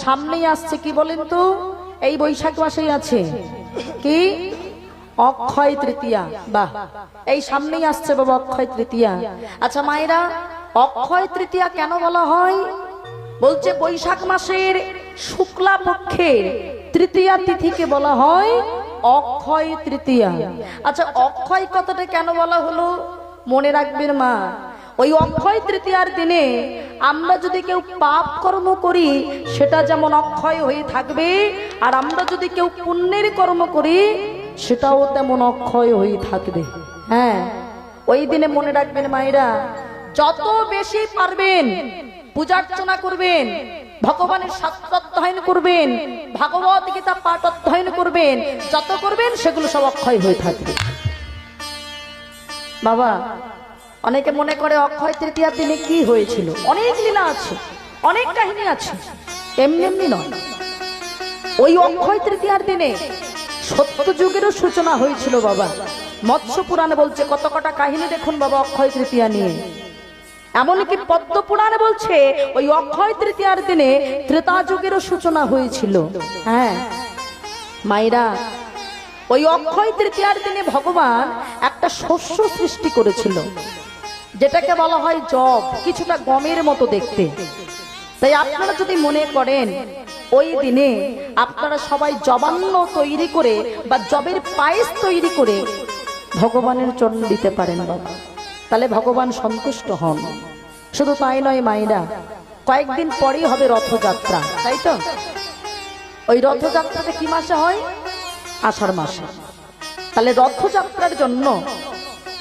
সামনেই আসছে কি বলেন তো, এই বৈশাখ মাসেই আছে কি অক্ষয় তৃতীয়া। বাহ, এই সামনেই আসছে বাবা অক্ষয় তৃতীয়া। আচ্ছা মায়েরা, অক্ষয় তৃতীয়া কেন বলা হয়? বলছে বৈশাখ মাসের শুক্লা পক্ষের তৃতীয়া তিথিকে বলা হয় অক্ষয় তৃতীয়া। আচ্ছা অক্ষয় কথাটা কেন বলা হলো মনে রাখবেন মা, ওই অক্ষয় তৃতীয়ার দিনে আমরা যদি কেউ পাপ কর্ম করি সেটা যেমন অক্ষয় হয়ে থাকবে, আর আমরা যদি কেউ পুণ্যের কর্ম করি সেটাও তেমন অক্ষয় হয়ে থাকবে। হ্যাঁ, ওই দিনে মনে রাখবেন মায়েরা, যত বেশি পারবেন পূজার্চনা করবেন, ভগবানের শাস্ত্র অধ্যয়ন করবেন, ভাগবত গীতা পাঠ অধ্যয়ন করবেন, যত করবেন সেগুলো সব অক্ষয় হয়ে থাকবে। বাবা, অনেকে মনে করে অক্ষয় তৃতীয়ার দিনে কি হয়েছিল, অনেক লীলা আছে, অনেক কাহিনী আছে, এমনি এমনি নয়। ওই অক্ষয় তৃতীয়ার দিনে সত্য যুগেরও সূচনা হয়েছিল বাবা। মৎস্য পুরাণে বলছে কত কটা কাহিনী দেখুন বাবা অক্ষয় তৃতীয়া নিয়ে। এমনকি পদ্ম পুরাণে বলছে ওই অক্ষয় তৃতীয়ার দিনে ত্রেতা যুগেরও সূচনা হয়েছিল। হ্যাঁ মায়েরা, ওই অক্ষয় তৃতীয়ার দিনে ভগবান একটা শস্য সৃষ্টি করেছিল, যেটাকে বলা হয় জব, কিছুটা গমের মতো দেখতে। তাই আপনারা যদি মনে করেন ওই দিনে আপনারা সবাই জবান্ন তৈরি করে বা জবের পায়েস তৈরি করে ভগবানের চরণে দিতে পারেন বাবা, তাহলে ভগবান সন্তুষ্ট হন। শুধু তাই নয় মায়েরা, কয়েকদিন পরেই হবে রথযাত্রা, তাই তো? ওই রথযাত্রাটা কি মাসে হয়? আষাঢ় মাসে। তাহলে রথযাত্রার জন্য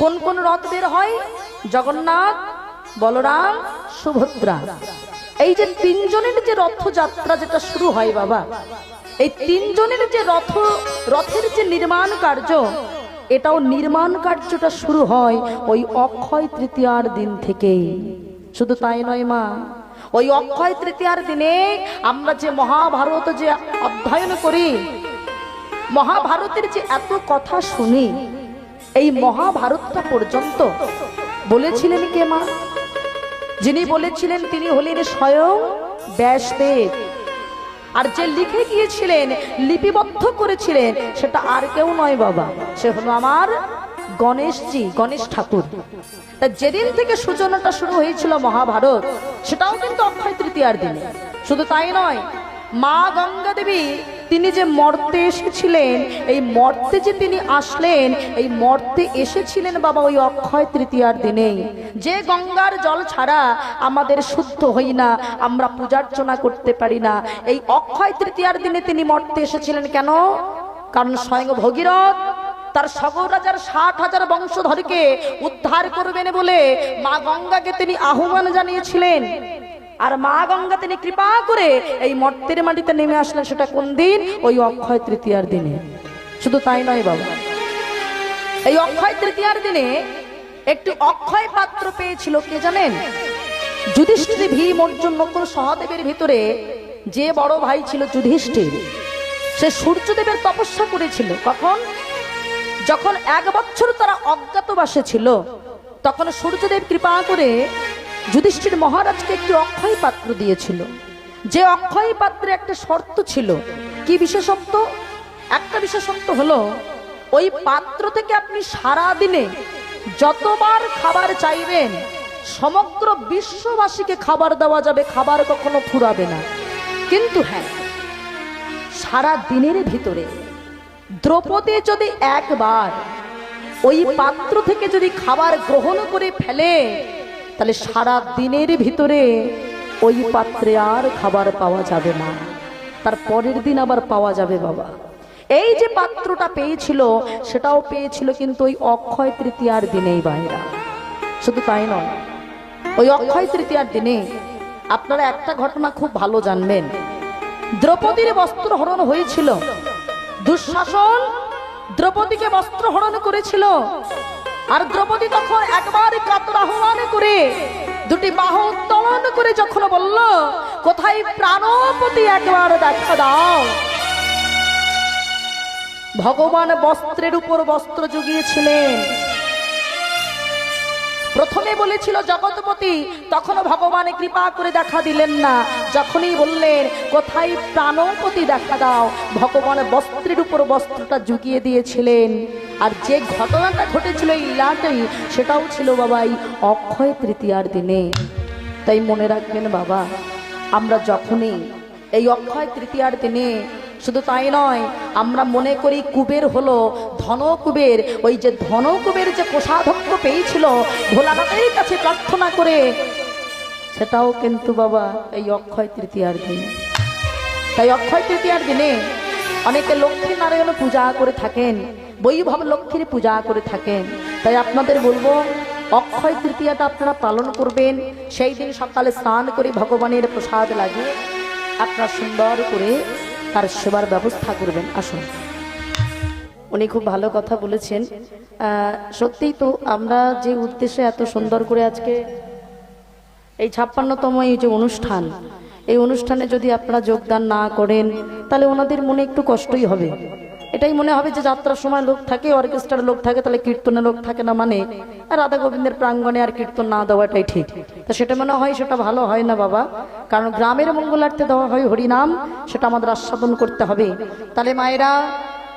কোন কোন রথ বের হয়? জগন্নাথ, বলরাম, সুভদ্রা। এই যে তিনজনের যে রথযাত্রা যেটা শুরু হয় বাবা, এই তিনজনের যে রথের যে নির্মাণ কার্য, এটাও নির্মাণ কার্যটা শুরু হয় ওই অক্ষয় তৃতীয়ার দিন থেকে। শুধু তাই নয় মা, ওই অক্ষয় তৃতীয়ার দিনে আমরা যে মহাভারত যে অধ্যয়ন করি, মহাভারতের যে এত কথা শুনি, এই মহাভারতটা পর্যন্ত বলেছিলেন কে মা? যিনি বলেছিলেন তিনি হলেন স্বয়ং ব্যাসদেব। আর যে লিখে গিয়েছিলেন, লিপিবদ্ধ করেছিলেন, সেটা আর কেউ নয় বাবা, সে হলো আমার গণেশজি, গণেশ ঠাকুর। তা যেদিন থেকে সূচনাটা শুরু হয়েছিল মহাভারত, সেটাও কিন্তু অক্ষয় তৃতীয়ার দিনে। শুধু তাই নয়, মা গঙ্গা দেবী তিনি যে মর্তে এসেছিলেন, এই মর্তে যে তিনি আসলেন, এই মর্তে এসেছিলেন বাবা ওই অক্ষয় তৃতীয়ার দিনেই। যে গঙ্গার জল ছাড়া আমাদের শুদ্ধ হই না, আমরা পূজার্চনা করতে পারি না, এই অক্ষয় তৃতীয়ার দিনে তিনি মর্তে এসেছিলেন। কেন? কারণ স্বয়ং ভগীরথ তার সগর রাজার 60,000 বংশধরকে উদ্ধার করবেন বলে মা গঙ্গাকে তিনি আহ্বান জানিয়েছিলেন। আর মা গঙ্গা তিনি কৃপা করে এই মর্তের মাটিতে নেমে আসলেন। সেটা কোন দিন? ওই অক্ষয় তৃতীয়ার দিনে। শুধু তাই নয় বাবা, এই অক্ষয় তৃতীয়ার দিনে একটি অক্ষয় পাত্র পেয়েছিল কে জানেন? যুধিষ্ঠির, ভীম, অর্জুন, নকুল, সহদেবের ভিতরে যে বড় ভাই ছিল যুধিষ্ঠির, সে সূর্যদেবের তপস্যা করেছিল। কখন? যখন 1 বছর তারা অজ্ঞাতবাসে ছিল, তখন সূর্যদেব কৃপা করে যুধিষ্ঠির মহারাজকে একটি অক্ষয় পাত্র দিয়েছিল। যে অক্ষয় পাত্রে একটা শর্ত ছিল। কি বিশেষত্ব? একটা বিশেষত্ব হলো ওই পাত্র থেকে আপনি সারা দিনে যতবার খাবার চাইবেন সমগ্র বিশ্ববাসীকে খাবার দেওয়া যাবে, খাবার কখনো ফুরাবে না। কিন্তু হ্যাঁ, সারা দিনের ভিতরে দ্রৌপদী যদি একবার ওই পাত্র থেকে যদি খাবার গ্রহণ করে ফেলে, তাহলে সারা দিনের ভিতরে ওই পাত্রে আর খাবার পাওয়া যাবে না, তার পরের দিন আবার পাওয়া যাবে বাবা। এই যে পাত্রটা পেয়েছিল, সেটাও পেয়েছিল কিন্তু ওই অক্ষয় তৃতীয়ার দিনেই বাইরা। শুধু তাই নয়, ওই অক্ষয় তৃতীয়ার দিনে আপনারা একটা ঘটনা খুব ভালো জানবেন। দ্রৌপদীর বস্ত্র হরণ হয়েছিল, দুঃশাসন দ্রৌপদীকে বস্ত্র হরণ করেছিল। আর দ্রৌপদী তখন একবার কাতর আহ্বান করে দুটি বাহু উত্তোলন করে যখন বলল, কোথায় প্রাণপতি, একবার দেখা দাও। ভগবান বস্ত্রের উপর বস্ত্র জুগিয়েছিলেন। প্রথমে বলেছিল জগৎপতি, তখনও ভগবান কৃপা করে দেখা দিলেন না। যখনই বললেন কোথায় প্রাণপতি দেখা দাও, ভগবান বস্ত্রের উপর বস্ত্রটা ঝুঁকিয়ে দিয়েছিলেন। আর যে ঘটনাটা ঘটেছিল এই লীলাটাই, সেটাও ছিল বাবা এই অক্ষয় তৃতীয়ার দিনে। তাই মনে রাখবেন বাবা, আমরা যখনই এই অক্ষয় তৃতীয়ার দিনে, শুধু তাই নয়, আমরা মনে করি কুবের হলো ধনকুবের, ওই যে ধনকুবের যে কোষাধ্যক্ষ পেয়েছিল ভোলানাথের কাছে প্রার্থনা করে, সেটাও কিন্তু বাবা এই অক্ষয় তৃতীয়ার দিন। তাই অক্ষয় তৃতীয়ার দিনে অনেকে লক্ষ্মী নারায়ণ পূজা করে থাকেন, বৈভব লক্ষ্মীর পূজা করে থাকেন। তাই আপনাদের বলবো, অক্ষয় তৃতীয়াটা আপনারা পালন করবেন। সেই দিন সকালে স্নান করে ভগবানের প্রসাদ লাগিয়ে আপনারা সুন্দর করে তার সেবার ব্যবস্থা করবেন। আসুন, উনি খুব ভালো কথা বলেছেন। সত্যিই তো আমরা যে উদ্দেশ্যে এত সুন্দর করে আজকে এই 56তম এই যে অনুষ্ঠান, এই অনুষ্ঠানে যদি আপনারা যোগদান না করেন, তাহলে ওনাদের মনে একটু কষ্টই হবে। এটাই মনে হবে যে যাত্রার সময় লোক থাকে, অর্কেস্ট্রার লোক থাকে, তাহলে কীর্তনে লোক থাকে না, মানে রাধা গোবিন্দের প্রাঙ্গণে আর কীর্তন না দেওয়াটাই ঠিক। তা সেটা মনে হয় সেটা ভালো হয় না বাবা, কারণ গ্রামের মঙ্গলার্থে দেওয়া হয় হরিনাম, সেটা আমাদের আস্বাদন করতে হবে। তাহলে মায়েরা,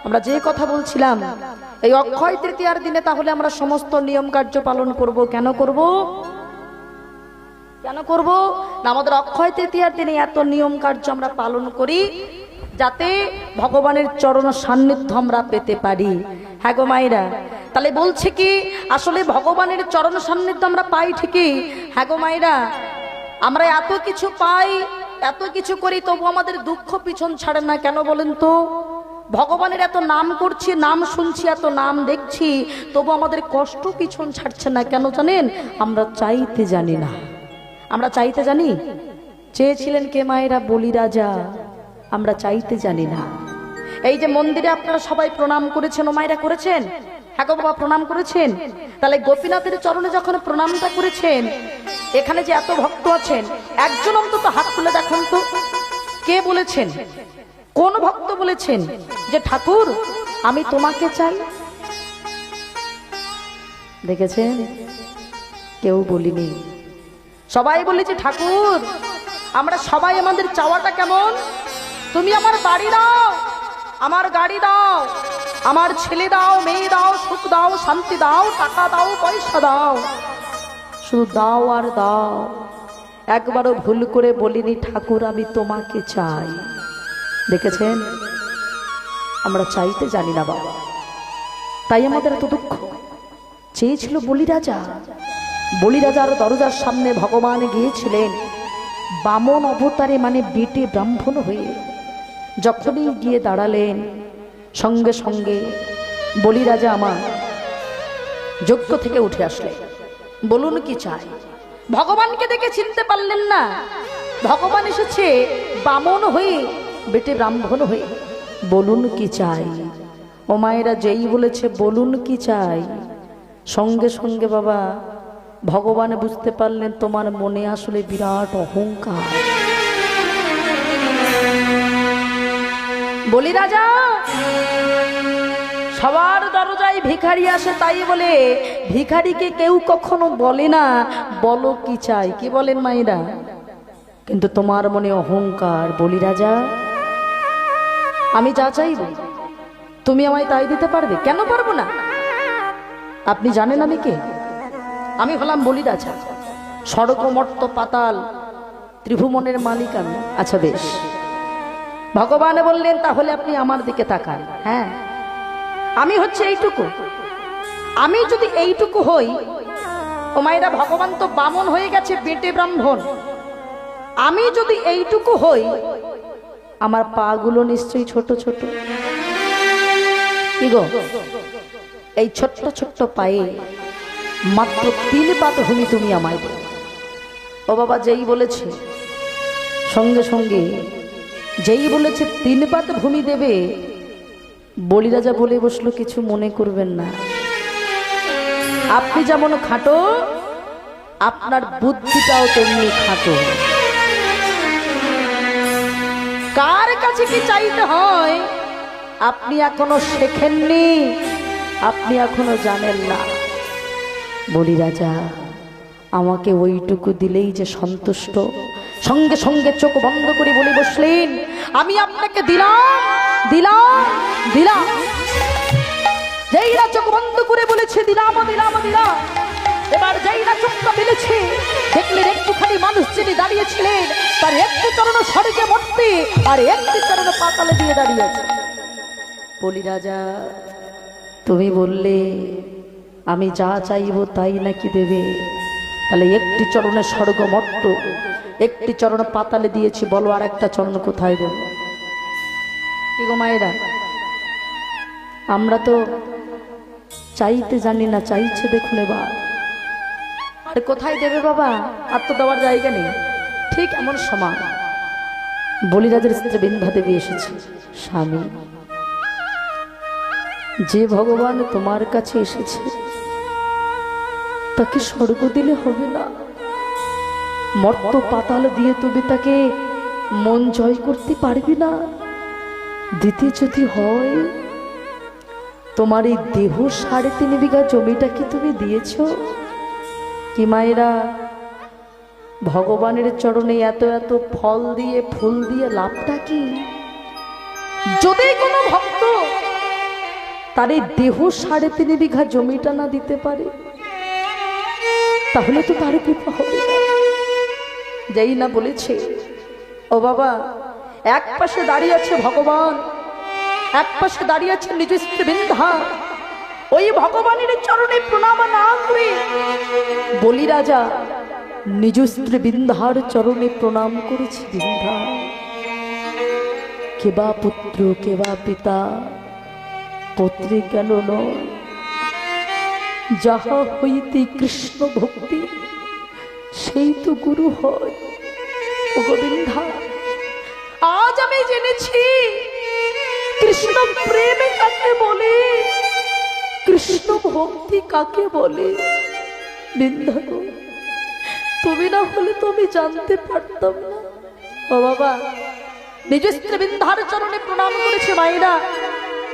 আমরা যে কথা বলছিলাম, এই অক্ষয় তৃতীয়ার দিনে তাহলে আমরা সমস্ত নিয়ম কার্য পালন করব। কেন করব? কেন করব না, আমাদের অক্ষয় তৃতীয়ার দিনে এত নিয়ম কার্য আমরা পালন করি যাতে ভগবানের চরণ সান্নিধ্য আমরা পেতে পারি। হ্যাঁ গো মায়েরা, তাহলে বলছে কি, আসলে ভগবানের চরণ সান্নিধ্য আমরা পাই ঠিকই। হ্যাঁ গো মায়েরা, আমরা এত কিছু পাই, এত কিছু করি, তবু আমাদের দুঃখ পিছন ছাড়ে না। কেন বলেন তো? ভগবানের এত নাম করছি, নাম শুনছি, এত নাম দেখছি, তবু আমাদের কষ্ট পিছন ছাড়ছে না। কেন জানেন? আমরা চাইতে জানি না। আমরা চাইতে জানি? চেয়েছিলেন কে মায়েরা? বলি রাজা। আমরা চাইতে জানি না। এই যে মন্দিরে আপনারা সবাই প্রণাম করেছেন, ও মায়েরা করেছেন? হ্যাঁ গো বাবা, প্রণাম করেছেন। তাহলে গোপীনাথের চরণে যখন প্রণামটা করেছেন, এখানে যে এত ভক্ত আছেন, একজন অন্তত হাত তুলে দেখান তো, কে বলেছেন, কোন ভক্ত বলেছেন যে ঠাকুর আমি তোমাকে চাই? দেখেছেন? কেউ বলিনি। সবাই বলেছে ঠাকুর আমরা সবাই, আমাদের চাওয়াটা কেমন? তুমি আমার বাড়ি দাও, আমার গাড়ি দাও, আমার ছেলে দাও, মেয়ে দাও, সুখ দাও, শান্তি দাও, টাকা দাও, পয়সা দাও, শুধু দাও আর দাও। একবারও ভুল করে বলিনি ঠাকুর আমি তোমাকে চাই। দেখেছেন? আমরা চাইতে জানি না বাবা, তাই আমাদের এত দুঃখ। চেয়েছিল বলি রাজা, বলি রাজার দরজার সামনে ভগবান গিয়েছিলেন বামন অবতারে, মানে বেটে ব্রাহ্মণ হয়ে। যখনই গিয়ে দাঁড়ালেন, সঙ্গে সঙ্গে বলি রাজা আমার যজ্ঞ থেকে উঠে আসলেন। বলুন কি চাই? ভগবানকে দেখে চিনতে পারলেন না, ভগবান এসেছে বামন হয়ে, বেটে ব্রাহ্মণ হয়ে। বলুন কি চাই? ও মায়েরা, যেই বলেছে বলুন কি চাই, সঙ্গে সঙ্গে বাবা ভগবান বুঝতে পারলেন তোমার মনে আসলে বিরাট অহংকার। বলি রাজা সবার দরজায় ভিখারি আসে, তাই বলে ভিখারিকে কেউ কখনো বলে না বলো কি চাই। কি বলেন মায়েরা? কিন্তু তোমার মনে অহংকার। বলি রাজা আমি যা চাইব তুমি আমায় তাই দিতে পারবে? কেন পারবো না? আপনি জানেন আমি কে? আমি হলাম বলি রাজা, স্বর্গ মর্ত পাতাল ত্রিভুবনের মালিক আমি। আচ্ছা বেশ, ভগবান বললেন তাহলে আপনি আমার দিকে তাকান। হ্যাঁ, আমি হচ্ছে এইটুকু। আমি যদি এইটুকু হই, ও মায়েরা ভগবান তো বামন হয়ে গেছে, বেটে ব্রাহ্মণ। আমি যদি এইটুকু হই, আমার পা গুলো নিশ্চয়ই ছোট ছোট। কি গো, এই ছোট্ট ছোট্ট পায়ে মাত্র 3 পাত ভূমি তুমি আমায় দেবে। ও বাবা, যেই বলেছে সঙ্গে সঙ্গে, যেই বলেছে 3 পাত ভূমি দেবে, বলি রাজা বলে বসলো কিছু মনে করবেন না, আপনি যেমন খাটো আপনার বুদ্ধিটাও তেমনি খাটো। কার কাছে কি চাইতে হয় আপনি এখনো শেখেননি, আপনি এখনো জানেন না। বলি রাজা আমাকে ওইটুকু দিলেই যে সন্তুষ্ট। সঙ্গে সঙ্গে চোখ বন্ধ করে বলে বসলেন, আমি আপনাকে দিলাম দিলাম দিলাম। যেই না চোখ বন্ধ করে বলেছে দিলাম দিলাম দিলাম, এবার যেই না চোখটা মেলেছে দেখলেন একটুখানি মানুষ যিনি দাঁড়িয়েছিলেন তার একটি চরণ স্বর্গে মর্তে আর একটি চরণ পাতালে দিয়ে দাঁড়িয়েছে। বলি রাজা, তুমি বললে আমি যা চাইব তাই নাকি দেবে, তাহলে একটি চরণে স্বর্গ মর্ত, একটি চরণ পাতালে দিয়েছি, বলো আর একটা চরণ কোথায় দেব? কি গো মায়েরা, আমরা তো চাইতে জানি না, চাইছে দেখুন এবার। আর কোথায় দেবে বাবা, আর তো দেওয়ার জায়গা নেই। ঠিক এমন সময় বলিরাজের স্ত্রী বিন্ধ্যা দেবী এসেছে। স্বামী, যে ভগবান তোমার কাছে এসেছে তাকে স্বর্গ দিলে হবে না? মর্ত পাতাল দিয়ে তুমি তাকে মন জয় করতে পারবি না? দিতে যদি হয় তোমার এই দেহ 3.5 বিঘা জমিটা কি তুমি দিয়েছ? কি মায়েরা, ভগবানের চরণে এত এত ফল দিয়ে ফুল দিয়ে লাভটা কি? যদি কোনো ভক্ত তার এই দেহ 3.5 বিঘা জমিটা না দিতে পারে তাহলে তো তার কৃপা হবে না। যেই না বলেছে, ও বাবা, এক পাশে দাঁড়িয়ে আছে ভগবান, এক পাশে দাঁড়িয়ে আছে নিজ স্ত্রী বিন্ধ্যা, ওই ভগবানের চরণে প্রণাম না করে বলি রাজা নিজ স্ত্রী বিন্ধ্যার চরণে প্রণাম করেছে। বিন্ধ্যা, কেবা পুত্র কেবা পিতা, পুত্রী কেন নয়, যাহা হইতে কৃষ্ণ ভক্তি সেই তো গুরু হয়। ও গোবিন্ধা, আজ আমি জেনেছি কৃষ্ণ প্রেম কাকে বলে, কৃষ্ণ ভক্তি কাকে বলে। বিন্ধ্যা গো, তুমি না হলে তো আমি জানতে পারতাম না। ও বাবা, নিজ স্ত্রী বিন্ধ্যার চরণে প্রণাম করেছে মায়েরা।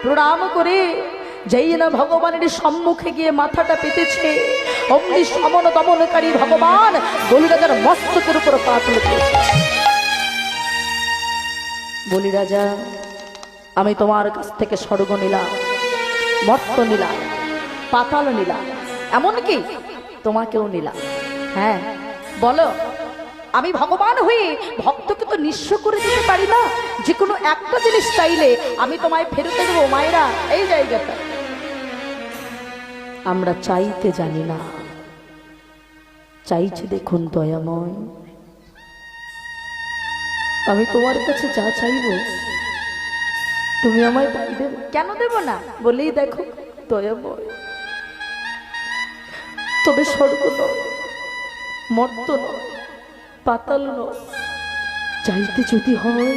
প্রণাম করে যেই না ভগবানের সম্মুখে গিয়ে মাথাটা পেতেছে, অমনি সমন দমনকারী ভগবান বলিরাজার মস্তকের উপর পা তুলে দিয়েছে। বলি রাজা, আমি তোমার কাছ থেকে স্বর্গ নিলাম, মর্ত নিলাম, পাতাল নিলাম, এমনকি তোমাকেও নিলাম। হ্যাঁ বলো, আমি ভগবান হয়ে ভক্তকে তো নিঃস্ব করে দিতে পারি না। যে কোনো একটা জিনিস চাইলে আমি তোমায় ফেরতে দেবো। মায়েরা, এই জায়গাটা আমরা চাইতে জানি না, চাইছে দেখুন দয়াময়। আমি তোমার কাছে যা চাইব তুমি আমায় তাই দেবে। কেন দেব না? বলেই দেখো দয়াময়। তবে স্বর্গ নয়, মর্ত নয়, পাতাল নয়, চাইতে যদি হয়